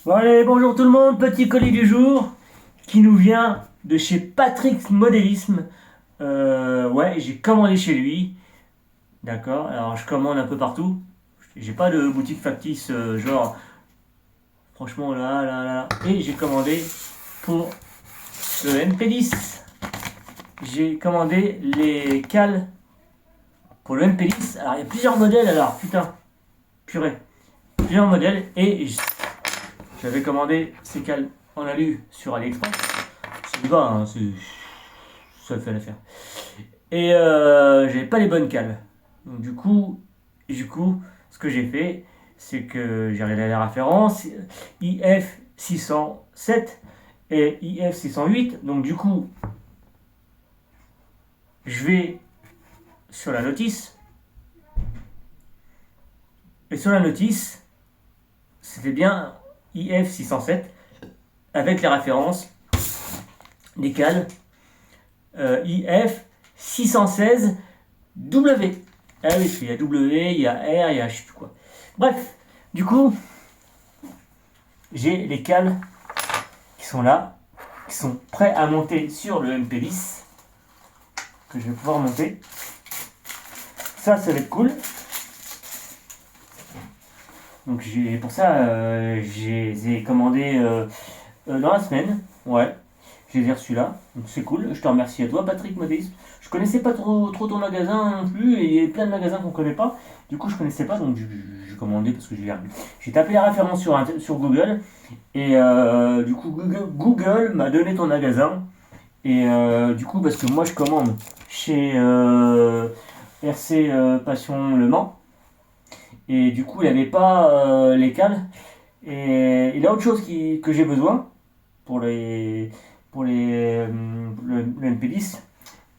Bon allez, bonjour tout le monde, petit colis du jour qui nous vient de chez Patrick Modélisme. Ouais, j'ai commandé chez lui. D'accord, alors je commande un peu partout. J'ai pas de boutique factice, genre, franchement là. Et j'ai commandé pour le MP10. J'ai commandé les cales pour le MP10. Alors il y a plusieurs modèles, alors putain, purée. Plusieurs modèles et j'avais commandé ces cales en alu sur AliExpress. C'est pas, hein, ça fait l'affaire. Et j'avais pas les bonnes cales. Donc du coup, ce que j'ai fait, c'est que j'ai regardé la référence IF 607 et IF 608. Donc du coup, je vais sur la notice. Et sur la notice, c'était bien IF 607 avec la référence des cales IF 616 W. Ah oui, parce qu'il y a W, il y a R, il y a je sais plus quoi. Bref, du coup, j'ai les cales qui sont là, qui sont prêts à monter sur le MP10, que je vais pouvoir monter. Ça va être cool. Donc pour ça, je les ai commandés dans la semaine. Ouais, je les ai reçus là. Donc c'est cool. Je te remercie à toi, Patrick Modélisme. Je connaissais pas trop ton magasin non plus. Et il y a plein de magasins qu'on connaît pas. Du coup, je connaissais pas. Donc j'ai commandé parce que j'ai tapé la référence sur Google. Et du coup, Google m'a donné ton magasin. Et du coup, parce que moi, je commande chez RC Passion Le Mans. Et du coup, il n'avait pas les cales. Et il a autre chose que j'ai besoin pour le MP10.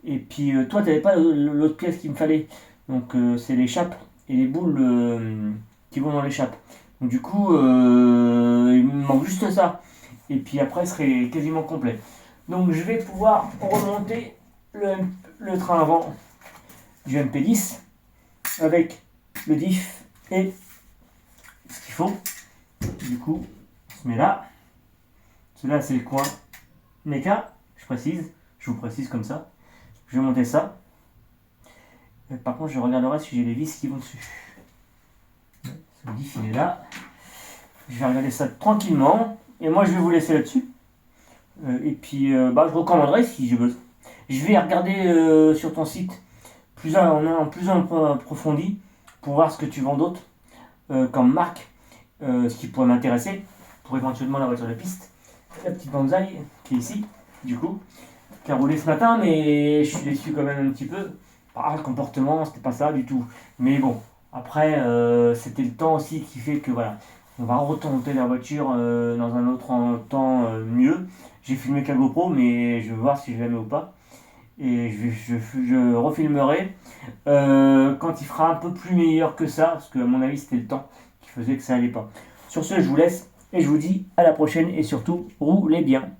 Et puis toi, tu n'avais pas l'autre pièce qu'il me fallait. Donc c'est les chapes et les boules qui vont dans les chapes. Donc du coup, il me manque juste ça. Et puis après, ce serait quasiment complet. Donc je vais pouvoir remonter le train avant du MP10 avec le diff et ce qu'il faut. Du coup, on se met là. Celui-là, c'est le coin méca, je vous précise comme ça. Je vais monter ça. Par contre, je regarderai si j'ai les vis qui vont dessus. Ce diff, il est là. Je vais regarder ça tranquillement. Et moi, je vais vous laisser là-dessus. Et puis, je recommanderai si j'ai besoin. Je vais regarder sur ton site en plus approfondi pour voir ce que tu vends d'autre comme marque, ce qui pourrait m'intéresser pour éventuellement la voiture de piste. La petite bonsaï qui est ici, du coup, qui a roulé ce matin, mais je suis déçu quand même un petit peu. Le comportement, c'était pas ça du tout. Mais bon, après, c'était le temps aussi qui fait que voilà, on va remonter la voiture dans un autre temps mieux. J'ai filmé avec la GoPro, mais je vais voir si je la mets ou pas. Et je refilmerai quand il fera un peu plus meilleur que ça, parce que à mon avis c'était le temps qui faisait que ça allait pas. Sur ce, je vous laisse et je vous dis à la prochaine et surtout roulez bien.